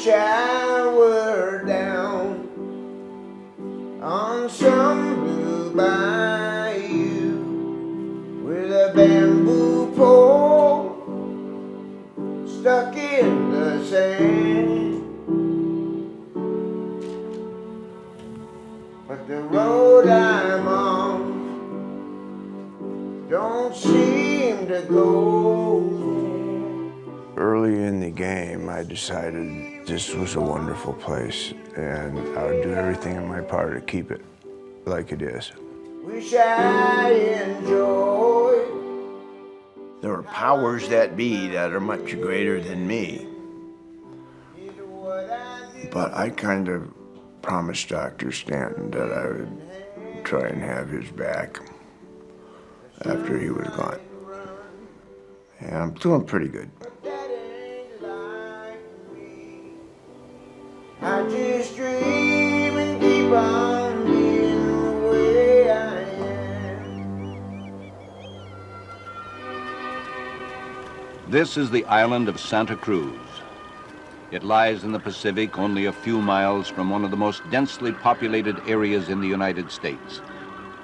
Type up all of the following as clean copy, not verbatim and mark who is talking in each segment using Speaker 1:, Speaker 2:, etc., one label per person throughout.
Speaker 1: shower down on some blue bayou with a bamboo pole stuck in the sand. But the road I'm on don't seem to go there. Early in the game, I decided this was a wonderful place, and I would do everything in my power to keep it like it is. Wish I enjoyed. There are powers that be that are much greater than me. But I kind of promised Dr. Stanton that I would try and have his back after he was gone. And I'm doing pretty good. I just dream and keep on being the way I am.
Speaker 2: This is the island of Santa Cruz. It lies in the Pacific, only a few miles from one of the most densely populated areas in the United States.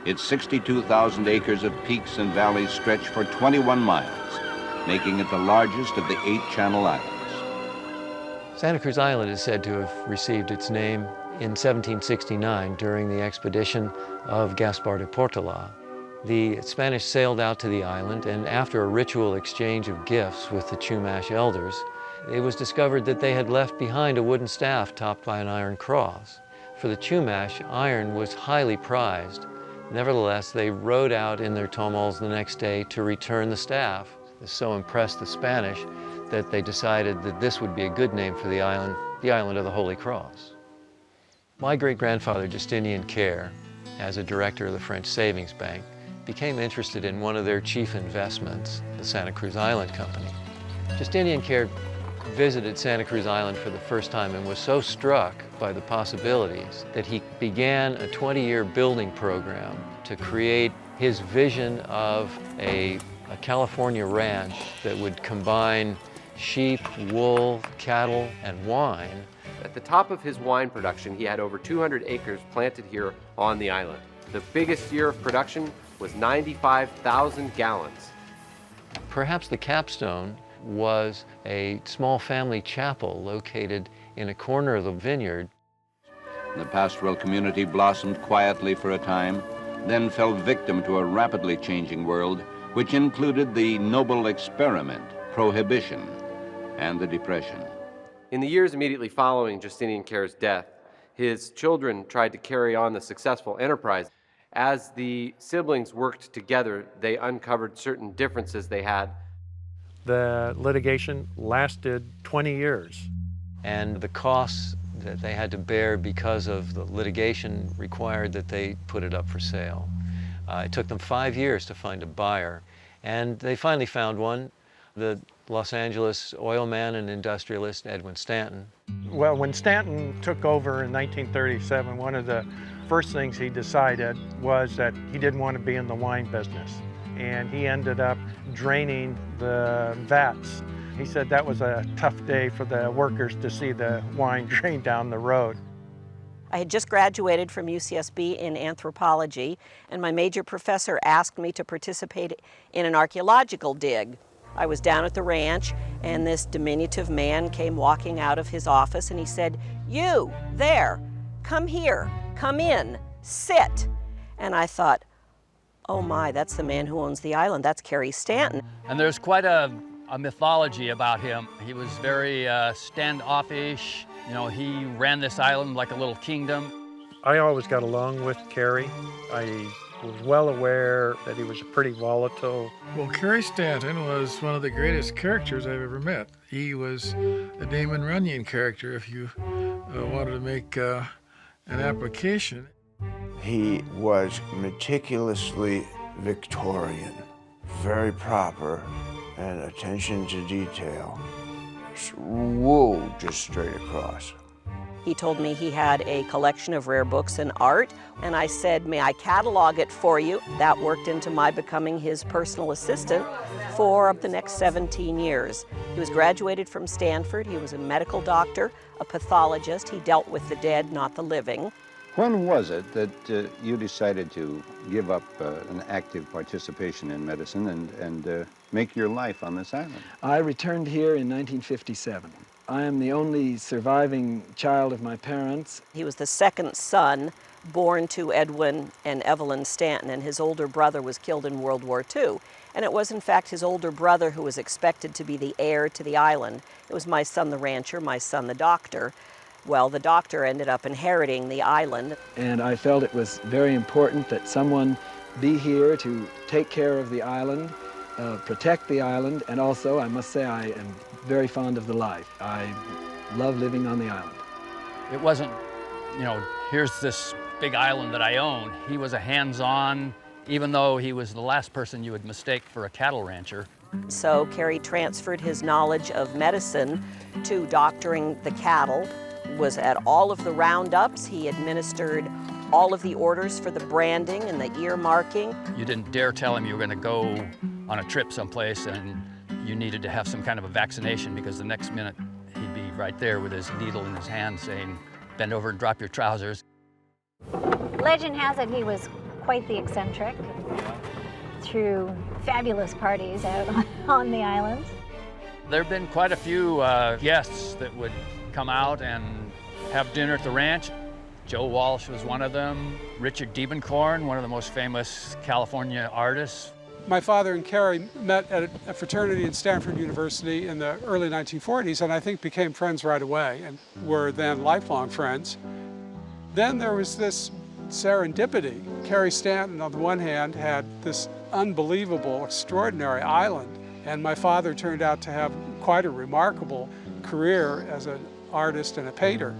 Speaker 2: Its 62,000 acres of peaks and valleys stretch for 21 miles, making it the largest of the 8 Channel Islands.
Speaker 3: Santa Cruz Island is said to have received its name in 1769 during the expedition of Gaspar de Portola. The Spanish sailed out to the island, and after a ritual exchange of gifts with the Chumash elders, it was discovered that they had left behind a wooden staff topped by an iron cross. For the Chumash, iron was highly prized. Nevertheless, they rowed out in their tomals the next day to return the staff. This so impressed the Spanish that they decided that this would be a good name for the island of the Holy Cross. My great-grandfather, Justinian Caire, as a director of the French Savings Bank, became interested in one of their chief investments, the Santa Cruz Island Company. Justinian Caire visited Santa Cruz Island for the first time and was so struck by the possibilities that he began a 20-year building program to create his vision of a California ranch that would combine sheep, wool, cattle, and wine.
Speaker 4: At the top of his wine production, he had over 200 acres planted here on the island. The biggest year of production was 95,000 gallons.
Speaker 3: Perhaps the capstone was a small family chapel located in a corner of the vineyard.
Speaker 2: The pastoral community blossomed quietly for a time, then fell victim to a rapidly changing world, which included the noble experiment, prohibition, and the Depression.
Speaker 4: In the years immediately following Justinian Caire's death, his children tried to carry on the successful enterprise. As the siblings worked together, they uncovered certain differences they had.
Speaker 5: The litigation lasted 20 years.
Speaker 3: And the costs that they had to bear because of the litigation required that they put it up for sale. It took them 5 years to find a buyer, and they finally found one, the Los Angeles oil man and industrialist Edwin Stanton.
Speaker 5: Well, when Stanton took over in 1937, one of the first things he decided was that he didn't want to be in the wine business, and he ended up draining the vats. He said that was a tough day for the workers to see the wine drain down the road.
Speaker 6: I had just graduated from UCSB in anthropology, and my major professor asked me to participate in an archaeological dig. I was down at the ranch, and this diminutive man came walking out of his office, and he said, "You, there, come here, come in, sit." And I thought, oh my, that's the man who owns the island. That's Kerry Stanton.
Speaker 7: And there's quite a mythology about him. He was very standoffish. You know, he ran this island like a little kingdom.
Speaker 5: I always got along with Kerry. I was well aware that he was pretty volatile.
Speaker 8: Well, Carey Stanton was one of the greatest characters I've ever met. He was a Damon Runyon character, if you wanted to make an application.
Speaker 1: He was meticulously Victorian, very proper, and attention to detail. Wool just straight across.
Speaker 6: He told me he had a collection of rare books and art, and I said, may I catalog it for you? That worked into my becoming his personal assistant for the next 17 years. He was graduated from Stanford. He was a medical doctor, a pathologist. He dealt with the dead, not the living.
Speaker 2: When was it that you decided to give up an active participation in medicine and make your life on this island?
Speaker 9: I returned here in 1957. I am the only surviving child of my parents.
Speaker 6: He was the second son born to Edwin and Evelyn Stanton, and his older brother was killed in World War II. And it was, in fact, his older brother who was expected to be the heir to the island. It was my son, the rancher, my son, the doctor. Well, the doctor ended up inheriting the island.
Speaker 9: And I felt it was very important that someone be here to take care of the island, protect the island, and also, I must say, I am very fond of the life. I love living on the island.
Speaker 7: It wasn't, here's this big island that I own. He was a hands-on, even though he was the last person you would mistake for a cattle rancher.
Speaker 6: So Kerry transferred his knowledge of medicine to doctoring the cattle, was at all of the roundups. He administered all of the orders for the branding and the ear marking.
Speaker 7: You didn't dare tell him you were going to go on a trip someplace and you needed to have some kind of a vaccination, because the next minute he'd be right there with his needle in his hand saying, bend over and drop your trousers.
Speaker 10: Legend has it he was quite the eccentric, threw fabulous parties out on the islands.
Speaker 7: There have been quite a few guests that would come out and have dinner at the ranch. Joe Walsh was one of them. Richard Diebenkorn, one of the most famous California artists.
Speaker 11: My father and Carey met at a fraternity at Stanford University in the early 1940s, and I think became friends right away and were then lifelong friends. Then there was this serendipity. Carey Stanton, on the one hand, had this unbelievable, extraordinary island, and my father turned out to have quite a remarkable career as an artist and a painter.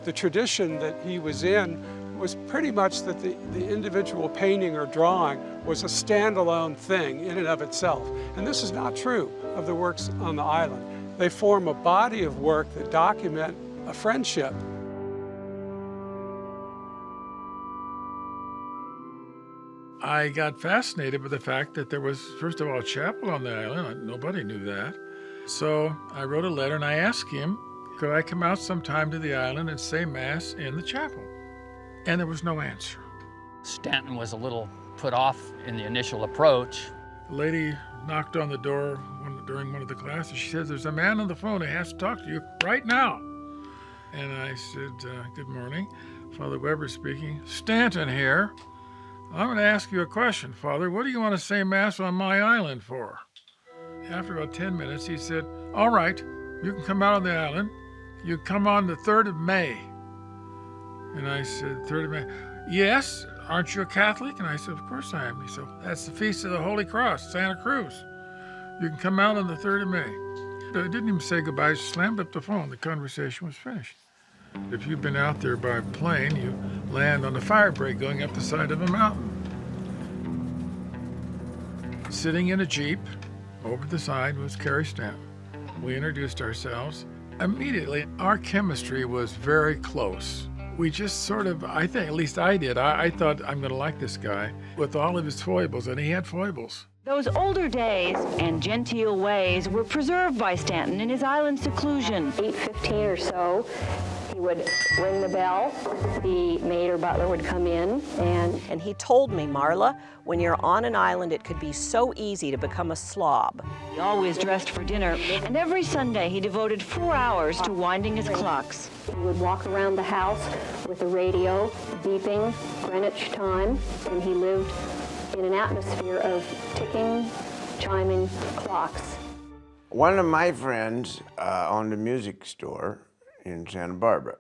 Speaker 11: The tradition that he was in was pretty much that the individual painting or drawing was a standalone thing in and of itself. And this is not true of the works on the island. They form a body of work that document a friendship.
Speaker 8: I got fascinated with the fact that there was, first of all, a chapel on the island. Nobody knew that. So I wrote a letter and I asked him, could I come out sometime to the island and say Mass in the chapel? And there was no answer.
Speaker 7: Stanton was a little put off in the initial approach.
Speaker 8: The lady knocked on the door during one of the classes. She says, there's a man on the phone who has to talk to you right now. And I said, good morning. Father Weber speaking. Stanton here. I'm going to ask you a question, Father. What do you want to say Mass on my island for? After about 10 minutes, he said, all right, you can come out on the island. You come on the 3rd of May. And I said, 3rd of May. Yes, aren't you a Catholic? And I said, of course I am. He said, that's the Feast of the Holy Cross, Santa Cruz. You can come out on the 3rd of May. I didn't even say goodbye, I just slammed up the phone. The conversation was finished. If you've been out there by plane, you land on a fire break going up the side of a mountain. Sitting in a Jeep, over the side was Carey Stanton. We introduced ourselves. Immediately, our chemistry was very close. We just sort of, I think, at least I did, I thought I'm going to like this guy with all of his foibles, and he had foibles.
Speaker 12: Those older days and genteel ways were preserved by Stanton in his island seclusion.
Speaker 10: 8:15 or so, he would ring the bell, the maid or butler would come in,
Speaker 6: And he told me, Marla, when you're on an island, it could be so easy to become a slob.
Speaker 12: He always dressed for dinner, and every Sunday he devoted 4 hours to winding his clocks.
Speaker 10: he would walk around the house with the radio beeping Greenwich time, and he lived in an atmosphere of ticking, chiming clocks.
Speaker 1: One of my friends owned a music store in Santa Barbara.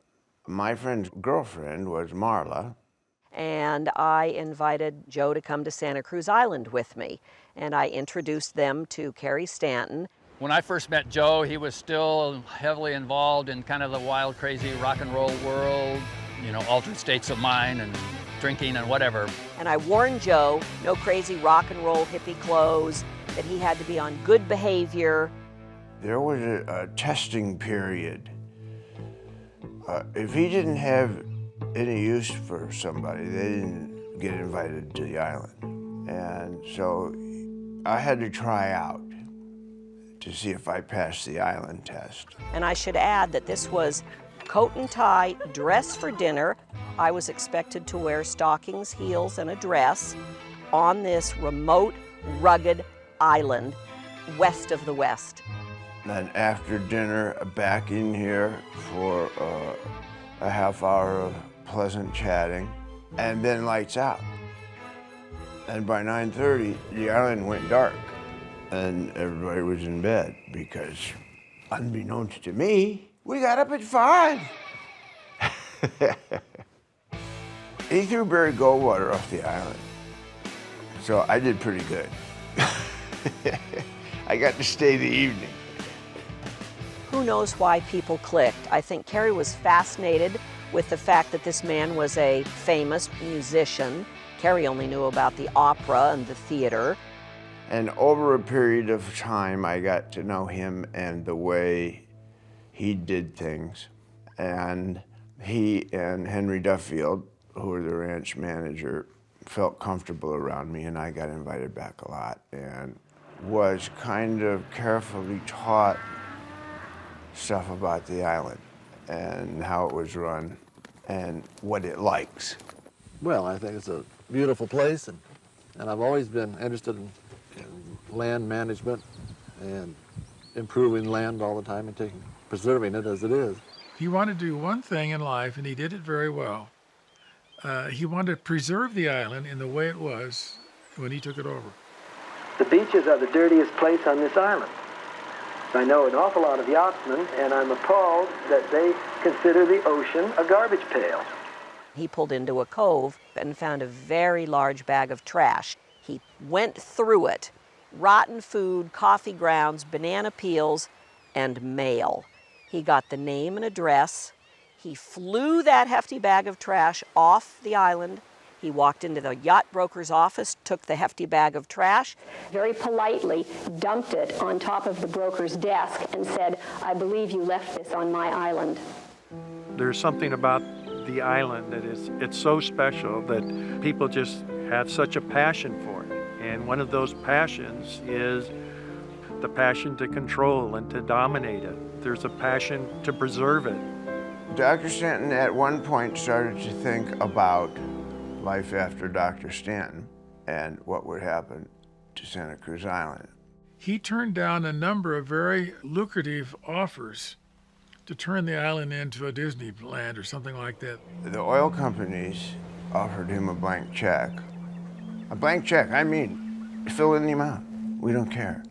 Speaker 1: My friend's girlfriend was Marla.
Speaker 6: And I invited Joe to come to Santa Cruz Island with me. And I introduced them to Carey Stanton.
Speaker 7: When I first met Joe, he was still heavily involved in kind of the wild, crazy rock and roll world, altered states of mind and drinking and whatever.
Speaker 6: And I warned Joe, no crazy rock and roll hippie clothes, that he had to be on good behavior.
Speaker 1: There was a testing period If he didn't have any use for somebody, they didn't get invited to the island. And so I had to try out to see if I passed the island test.
Speaker 6: And I should add that this was coat and tie, dress for dinner. I was expected to wear stockings, heels, and a dress on this remote, rugged island west of the West.
Speaker 1: Then after dinner, back in here for a half hour of pleasant chatting, and then lights out. And by 9:30, the island went dark, and everybody was in bed because, unbeknownst to me, we got up at 5. He threw Barry Goldwater off the island, so I did pretty good. I got to stay the evening.
Speaker 6: Who knows why people clicked? I think Kerry was fascinated with the fact that this man was a famous musician. Kerry only knew about the opera and the theater.
Speaker 1: And over a period of time, I got to know him and the way he did things. And he and Henry Duffield, who were the ranch manager, felt comfortable around me, and I got invited back a lot and was kind of carefully taught stuff about the island and how it was run and what it likes.
Speaker 13: Well, I think it's a beautiful place, and I've always been interested in land management and improving land all the time and preserving it as it is.
Speaker 8: He wanted to do one thing in life, and he did it very well. He wanted to preserve the island in the way it was when he took it over.
Speaker 9: The beaches are the dirtiest place on this island. I know an awful lot of yachtsmen, and I'm appalled that they consider the ocean a garbage pail.
Speaker 6: He pulled into a cove and found a very large bag of trash. He went through it. Rotten food, coffee grounds, banana peels, and mail. He got the name and address. He flew that hefty bag of trash off the island. He walked into the yacht broker's office, took the hefty bag of trash.
Speaker 10: Very politely dumped it on top of the broker's desk and said, "I believe you left this on my island."
Speaker 5: There's something about the island that it's so special that people just have such a passion for it. And one of those passions is the passion to control and to dominate it. There's a passion to preserve it.
Speaker 1: Dr. Stanton at one point started to think about life after Dr. Stanton and what would happen to Santa Cruz Island.
Speaker 8: He turned down a number of very lucrative offers to turn the island into a Disneyland or something like that.
Speaker 1: The oil companies offered him a blank check. A blank check, I mean, fill in the amount. We don't care.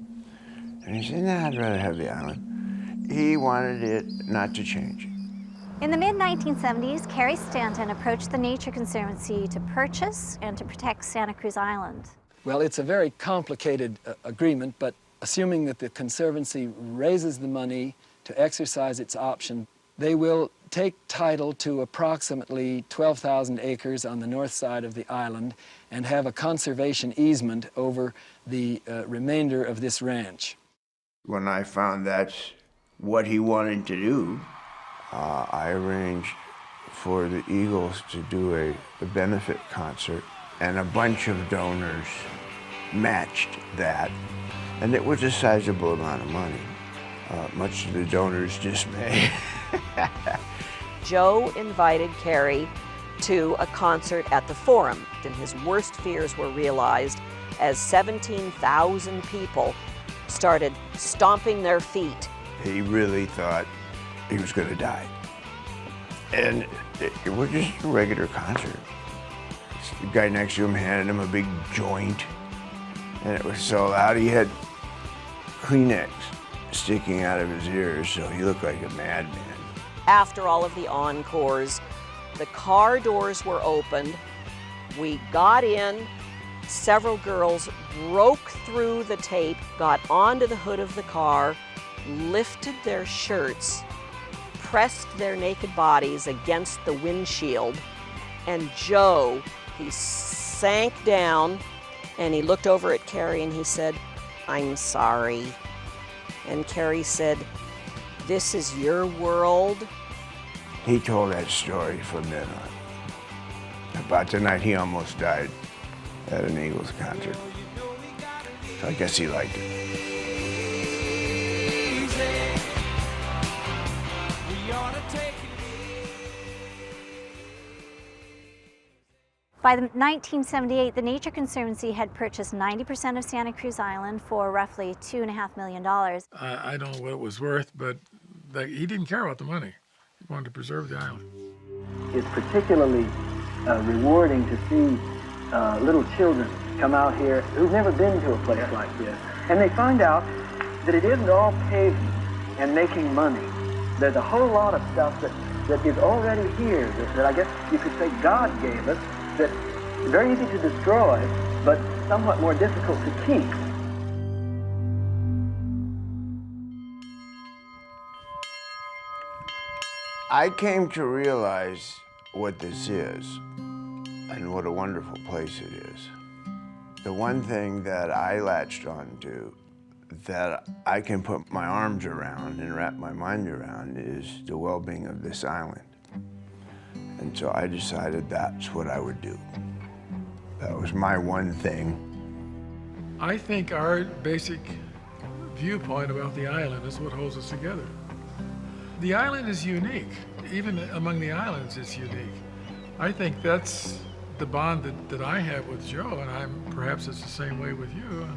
Speaker 1: And he said, nah, I'd rather have the island. He wanted it not to change.
Speaker 14: In the mid-1970s, Carey Stanton approached the Nature Conservancy to purchase and to protect Santa Cruz Island.
Speaker 9: Well, it's a very complicated agreement, but assuming that the Conservancy raises the money to exercise its option, they will take title to approximately 12,000 acres on the north side of the island and have a conservation easement over the remainder of this ranch.
Speaker 1: When I found that's what he wanted to do, I arranged for the Eagles to do a benefit concert, and a bunch of donors matched that, and it was a sizable amount of money, much to the donors' dismay.
Speaker 6: Joe invited Kerry to a concert at the Forum, and his worst fears were realized as 17,000 people started stomping their feet.
Speaker 1: He really thought he was going to die. And it was just a regular concert. The guy next to him handed him a big joint, and it was so loud he had Kleenex sticking out of his ears, so he looked like a madman.
Speaker 6: After all of the encores, the car doors were opened. We got in. Several girls broke through the tape, got onto the hood of the car, lifted their shirts, pressed their naked bodies against the windshield, and Joe, he sank down and he looked over at Kerry and he said, "I'm sorry." And Kerry said, "This is your world
Speaker 1: He told that story from then on. About the night he almost died at an Eagles concert. So I guess he liked it.
Speaker 14: By 1978, the Nature Conservancy had purchased 90% of Santa Cruz Island for roughly $2.5 million.
Speaker 8: I don't know what it was worth, but he didn't care about the money. He wanted to preserve the island.
Speaker 9: It's particularly rewarding to see little children come out here who've never been to a place like this. And they find out that it isn't all paving and making money. There's a whole lot of stuff that is already here, that I guess you could say God gave us, that's very easy to destroy, but somewhat more difficult to keep.
Speaker 1: I came to realize what this is and what a wonderful place it is. The one thing that I latched onto that I can put my arms around and wrap my mind around is the well-being of this island. And so I decided that's what I would do. That was my one thing.
Speaker 8: I think our basic viewpoint about the island is what holds us together. The island is unique. Even among the islands, it's unique. I think that's the bond that I have with Joe, and perhaps it's the same way with you.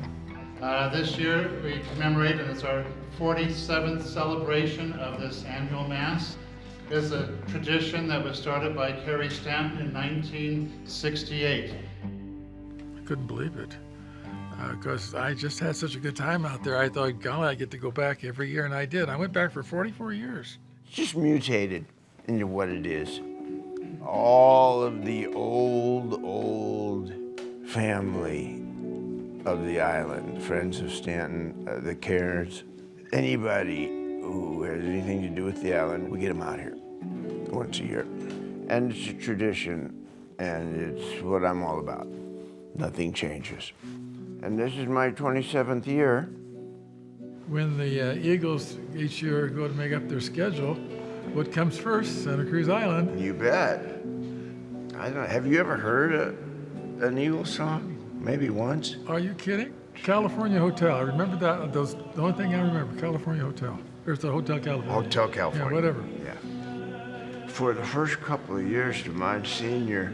Speaker 15: This year we commemorate, and it's our 47th celebration of this annual Mass. It's a tradition that was started by Kerry Stanton in 1968.
Speaker 8: I couldn't believe it, because I just had such a good time out there. I thought, golly, I get to go back every year, and I did. I went back for 44 years.
Speaker 1: It's just mutated into what it is. All of the old family of the island, friends of Stanton, the Caires, anybody who has anything to do with the island, we get them out here once a year. And it's a tradition, and it's what I'm all about. Nothing changes. And this is my 27th year.
Speaker 8: When the Eagles each year go to make up their schedule, what comes first? Santa Cruz Island.
Speaker 1: You bet. I don't know, have you ever heard an Eagles song? Maybe once.
Speaker 8: Are you kidding? California Hotel. I remember that. The only thing I remember, California Hotel. There's the Hotel California.
Speaker 1: Hotel California.
Speaker 8: Yeah, whatever.
Speaker 1: Yeah. For the first couple of years to my senior,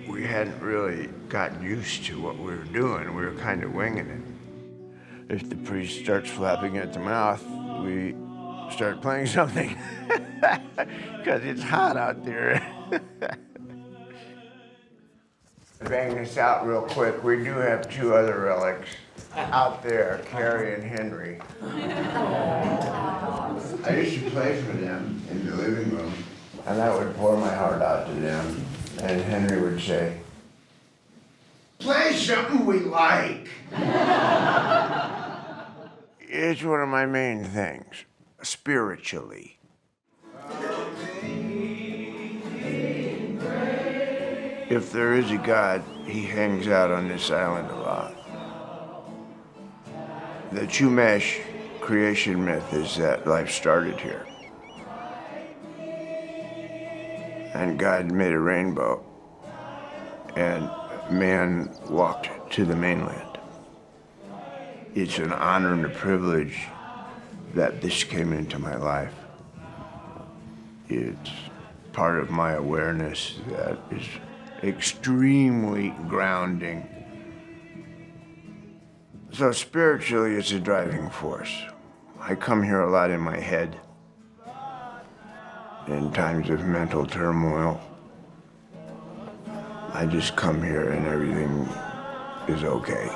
Speaker 1: we hadn't really gotten used to what we were doing. We were kind of winging it. If the priest starts flapping at the mouth, we start playing something because it's hot out there. Bang this out real quick. We do have two other relics out there, Carey and Henry. I used to play for them in the living room, and I would pour my heart out to them, and Henry would say, "Play something we like." It's one of my main things, spiritually. If there is a God, he hangs out on this island a lot. The Chumash creation myth is that life started here. And God made a rainbow, and man walked to the mainland. It's an honor and a privilege that this came into my life. It's part of my awareness that is extremely grounding. So spiritually, it's a driving force. I come here a lot in my head in times of mental turmoil. I just come here and everything is okay.